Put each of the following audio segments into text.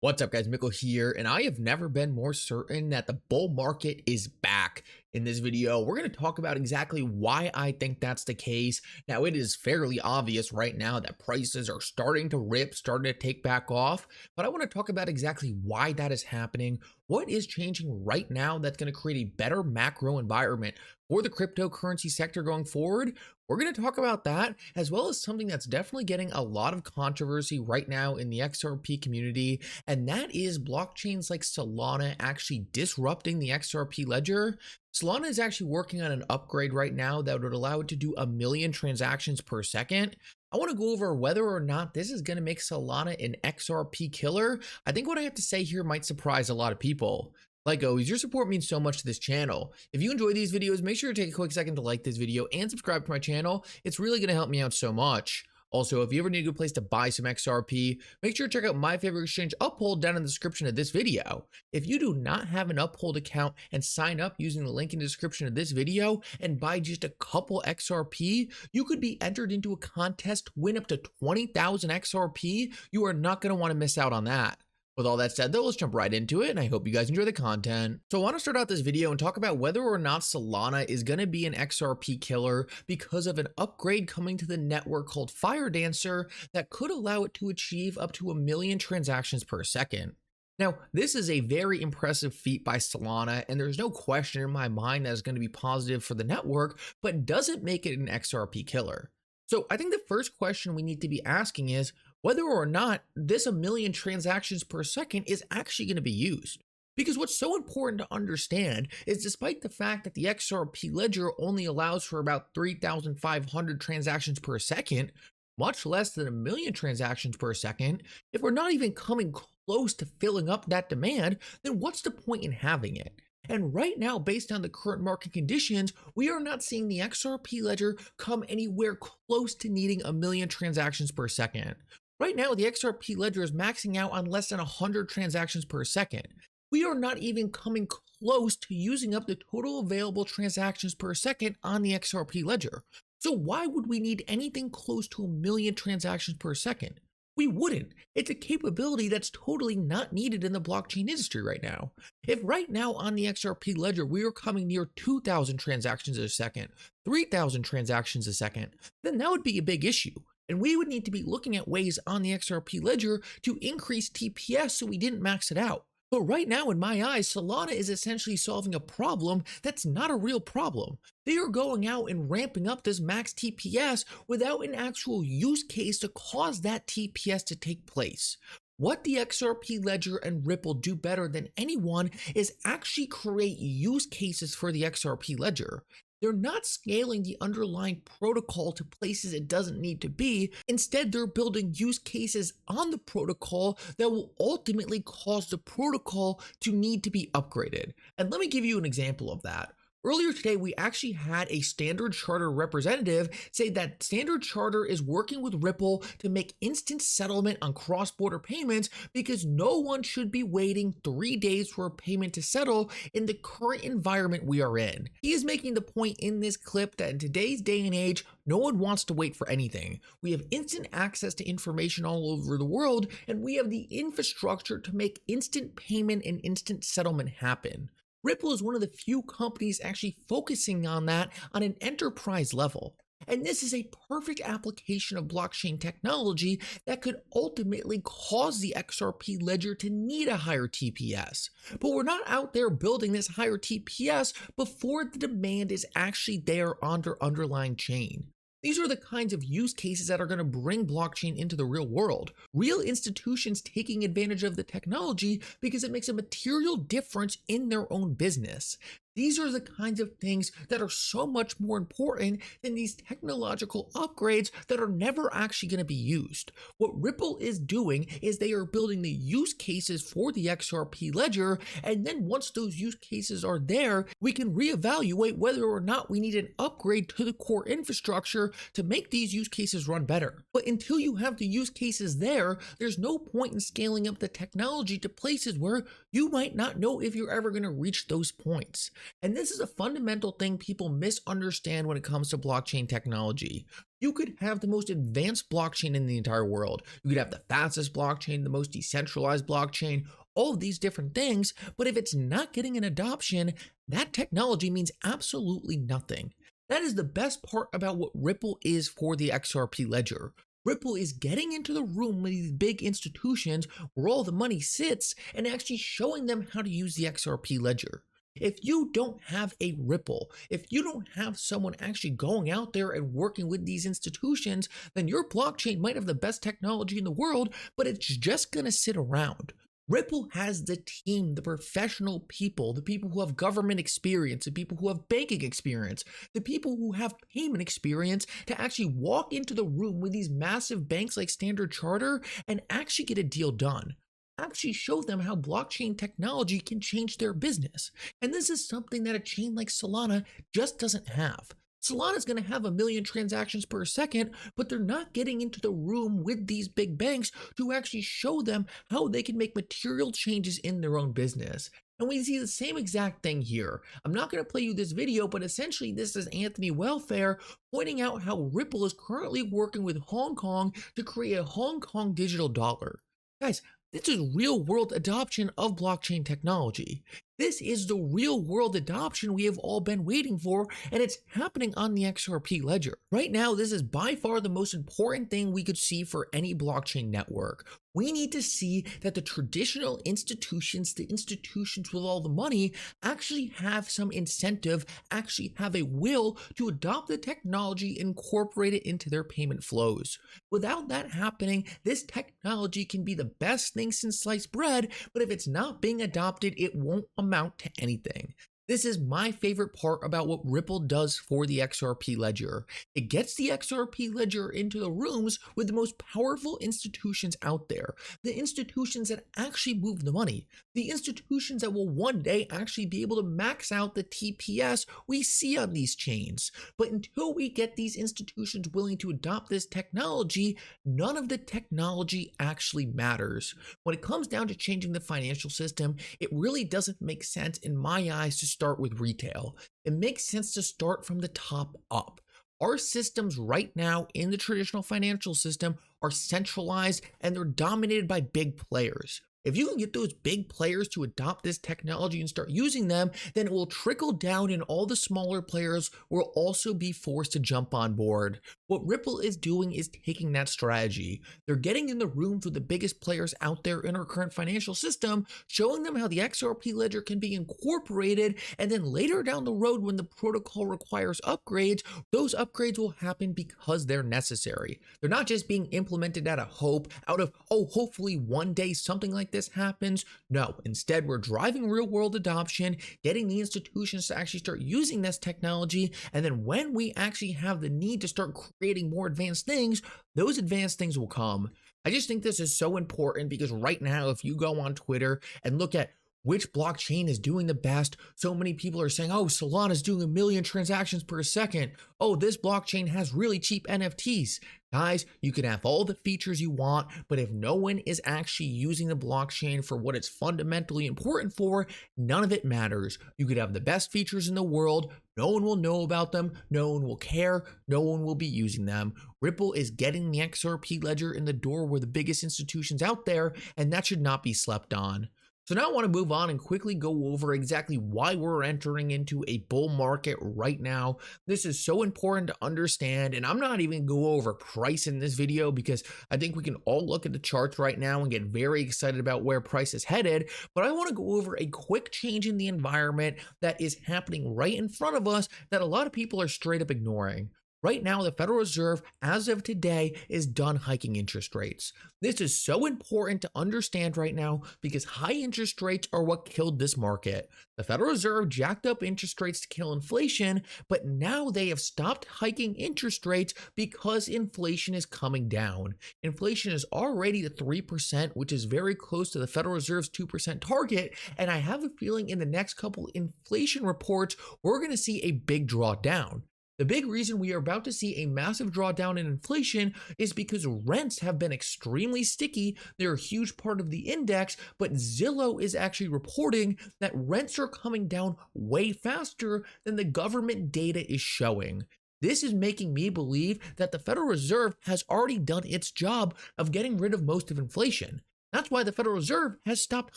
What's up, guys? Mickle here, and I have never been more certain that the bull market is back. In this video, we're going to talk about exactly why I think that's the case. Now, it is fairly obvious right now that prices are starting to rip, starting to take back off, but I want to talk about exactly why that is happening. What is changing right now that's going to create a better macro environment for the cryptocurrency sector going forward? We're going to talk about that, as well as something that's definitely getting a lot of controversy right now in the XRP community, and that is blockchains like Solana actually disrupting the XRP ledger. Solana is actually working on an upgrade right now that would allow it to do 1 million transactions per second. I want to go over whether or not this is going to make Solana an XRP killer. I think what I have to say here might surprise a lot of people. Like always, your support means so much to this channel. If you enjoy these videos, make sure to take a quick second to like this video and subscribe to my channel. It's really going to help me out so much. Also, if you ever need a good place to buy some XRP, make sure to check out my favorite exchange, Uphold, down in the description of this video. If you do not have an Uphold account and sign up using the link in the description of this video and buy just a couple XRP, you could be entered into a contest to win up to 20,000 XRP. You are not going to want to miss out on that. With all that said, though, let's jump right into it, and I hope you guys enjoy the content. So I want to start out this video and talk about whether or not Solana is going to be an XRP killer because of an upgrade coming to the network called Fire Dancer that could allow it to achieve up to 1 million transactions per second. Now, this is a very impressive feat by Solana, and there's no question in my mind that is going to be positive for the network, but doesn't make it an XRP killer. So I think the first question we need to be asking is whether or not this 1 million transactions per second is actually going to be used. Because what's so important to understand is despite the fact that the XRP ledger only allows for about 3,500 transactions per second, much less than 1 million transactions per second, if we're not even coming close to filling up that demand, then what's the point in having it? And right now, based on the current market conditions, we are not seeing the XRP ledger come anywhere close to needing 1 million transactions per second. Right now, the XRP ledger is maxing out on less than 100 transactions per second. We are not even coming close to using up the total available transactions per second on the XRP ledger. So why would we need anything close to 1 million transactions per second? We wouldn't. It's a capability that's totally not needed in the blockchain industry right now. If right now on the XRP ledger we are coming near 2,000 transactions a second, 3,000 transactions a second, then that would be a big issue. And we would need to be looking at ways on the XRP ledger to increase TPS so we didn't max it out. But right now, in my eyes, Solana is essentially solving a problem that's not a real problem. They are going out and ramping up this max TPS without an actual use case to cause that TPS to take place. What the XRP ledger and Ripple do better than anyone is actually create use cases for the XRP ledger. They're not scaling the underlying protocol to places it doesn't need to be. Instead, they're building use cases on the protocol that will ultimately cause the protocol to need to be upgraded. And let me give you an example of that. Earlier today, we actually had a Standard Charter representative say that Standard Charter is working with Ripple to make instant settlement on cross-border payments because no one should be waiting 3 days for a payment to settle in the current environment we are in. He is making the point in this clip that in today's day and age, no one wants to wait for anything. We have instant access to information all over the world, and we have the infrastructure to make instant payment and instant settlement happen. Ripple is one of the few companies actually focusing on that on an enterprise level. And this is a perfect application of blockchain technology that could ultimately cause the XRP ledger to need a higher TPS. But we're not out there building this higher TPS before the demand is actually there on the underlying chain. These are the kinds of use cases that are going to bring blockchain into the real world. Real institutions taking advantage of the technology because it makes a material difference in their own business. These are the kinds of things that are so much more important than these technological upgrades that are never actually going to be used. What Ripple is doing is they are building the use cases for the XRP ledger, and then once those use cases are there, we can reevaluate whether or not we need an upgrade to the core infrastructure to make these use cases run better. But until you have the use cases there, there's no point in scaling up the technology to places where you might not know if you're ever going to reach those points. And this is a fundamental thing people misunderstand when it comes to blockchain technology. You could have the most advanced blockchain in the entire world. You could have the fastest blockchain, the most decentralized blockchain, all of these different things. But if it's not getting an adoption, that technology means absolutely nothing. That is the best part about what Ripple is for the XRP ledger. Ripple is getting into the room with these big institutions where all the money sits and actually showing them how to use the XRP ledger. If you don't have a Ripple, if you don't have someone actually going out there and working with these institutions, then your blockchain might have the best technology in the world, but it's just going to sit around. Ripple has the team, the professional people, the people who have government experience, the people who have banking experience, the people who have payment experience to actually walk into the room with these massive banks like Standard Chartered and actually get a deal done. Actually show them how blockchain technology can change their business. And this is something that a chain like Solana just doesn't have. Solana is going to have 1 million transactions per second, but they're not getting into the room with these big banks to actually show them how they can make material changes in their own business. And we see the same exact thing here. I'm not going to play you this video, but essentially this is Anthony Welfare pointing out how Ripple is currently working with Hong Kong to create a Hong Kong digital dollar. Guys, this is real world adoption of blockchain technology. This is the real world adoption we have all been waiting for, and it's happening on the XRP ledger. Right now, this is by far the most important thing we could see for any blockchain network. We need to see that the traditional institutions, the institutions with all the money, actually have some incentive, actually have a will to adopt the technology, incorporate it into their payment flows. Without that happening, this technology can be the best thing since sliced bread, but if it's not being adopted, it won't amount to anything. This is my favorite part about what Ripple does for the XRP ledger. It gets the XRP ledger into the rooms with the most powerful institutions out there. The institutions that actually move the money. The institutions that will one day actually be able to max out the TPS we see on these chains. But until we get these institutions willing to adopt this technology, none of the technology actually matters. When it comes down to changing the financial system, it really doesn't make sense in my eyes to start with retail. It makes sense to start from the top up. Our systems right now in the traditional financial system are centralized and they're dominated by big players. If you can get those big players to adopt this technology and start using them, then it will trickle down and all the smaller players will also be forced to jump on board. What Ripple is doing is taking that strategy. They're getting in the rooms with the biggest players out there in our current financial system, showing them how the XRP ledger can be incorporated, and then later down the road when the protocol requires upgrades, those upgrades will happen because they're necessary. They're not just being implemented out of hope, hopefully one day something like this happens. No, instead we're driving real world adoption, getting the institutions to actually start using this technology, and then when we actually have the need to start creating more advanced things, those advanced things will come. I just think this is so important because right now, if you go on Twitter and look at which blockchain is doing the best, so many people are saying, oh, Solana is doing 1 million transactions per second. Oh, this blockchain has really cheap NFTs. Guys, you can have all the features you want, but if no one is actually using the blockchain for what it's fundamentally important for, none of it matters. You could have the best features in the world. No one will know about them. No one will care. No one will be using them. Ripple is getting the XRP ledger in the door with the biggest institutions out there, and that should not be slept on. So now I want to move on and quickly go over exactly why we're entering into a bull market right now. This is so important to understand, and I'm not even going to go over price in this video because I think we can all look at the charts right now and get very excited about where price is headed. But I want to go over a quick change in the environment that is happening right in front of us that a lot of people are straight up ignoring. Right now, the Federal Reserve, as of today, is done hiking interest rates. This is so important to understand right now because high interest rates are what killed this market. The Federal Reserve jacked up interest rates to kill inflation, but now they have stopped hiking interest rates because inflation is coming down. Inflation is already at 3%, which is very close to the Federal Reserve's 2% target, and I have a feeling in the next couple inflation reports, we're going to see a big drawdown. The big reason we are about to see a massive drawdown in inflation is because rents have been extremely sticky. They're a huge part of the index, but Zillow is actually reporting that rents are coming down way faster than the government data is showing. This is making me believe that the Federal Reserve has already done its job of getting rid of most of inflation. That's why the Federal Reserve has stopped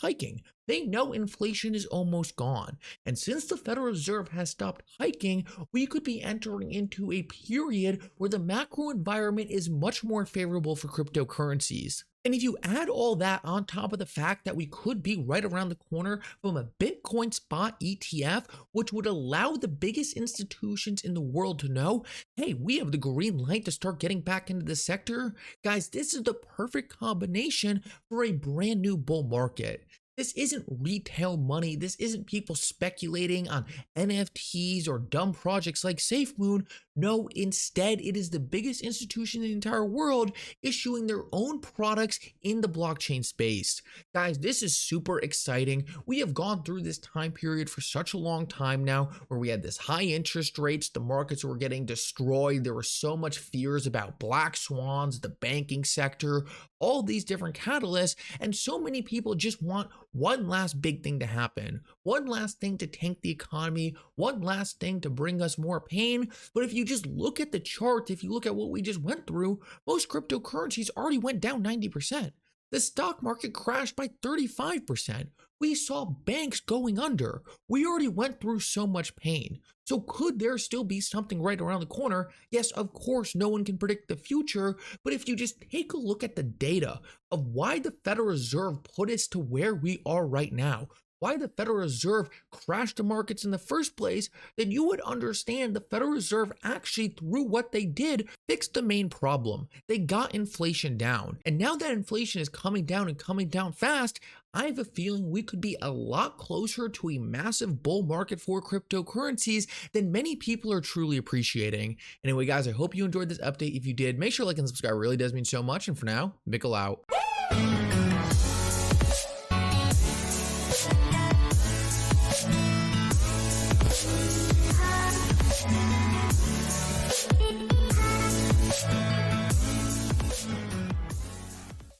hiking. They know inflation is almost gone. And since the Federal Reserve has stopped hiking, we could be entering into a period where the macro environment is much more favorable for cryptocurrencies. And if you add all that on top of the fact that we could be right around the corner from a Bitcoin spot ETF, which would allow the biggest institutions in the world to know, hey, we have the green light to start getting back into the sector, guys, this is the perfect combination for a brand new bull market. This isn't retail money. This isn't people speculating on NFTs or dumb projects like SafeMoon. No, instead, it is the biggest institution in the entire world issuing their own products in the blockchain space. Guys, this is super exciting. We have gone through this time period for such a long time now where we had this high interest rates, the markets were getting destroyed. There were so much fears about black swans, the banking sector, all these different catalysts, and so many people just want one last big thing to happen, one last thing to tank the economy, one last thing to bring us more pain. But if you just look at the chart, if you look at what we just went through, most cryptocurrencies already went down 90%. The stock market crashed by 35%. We saw banks going under. We already went through so much pain. So could there still be something right around the corner? Yes, of course, no one can predict the future, but if you just take a look at the data of why the Federal Reserve put us to where we are right now, why the Federal Reserve crashed the markets in the first place, then you would understand the Federal Reserve actually, through what they did, fixed the main problem. They got inflation down. And now that inflation is coming down and coming down fast, I have a feeling we could be a lot closer to a massive bull market for cryptocurrencies than many people are truly appreciating. Anyway, guys, I hope you enjoyed this update. If you did, make sure to like and subscribe. It really does mean so much. And for now, Mickle out.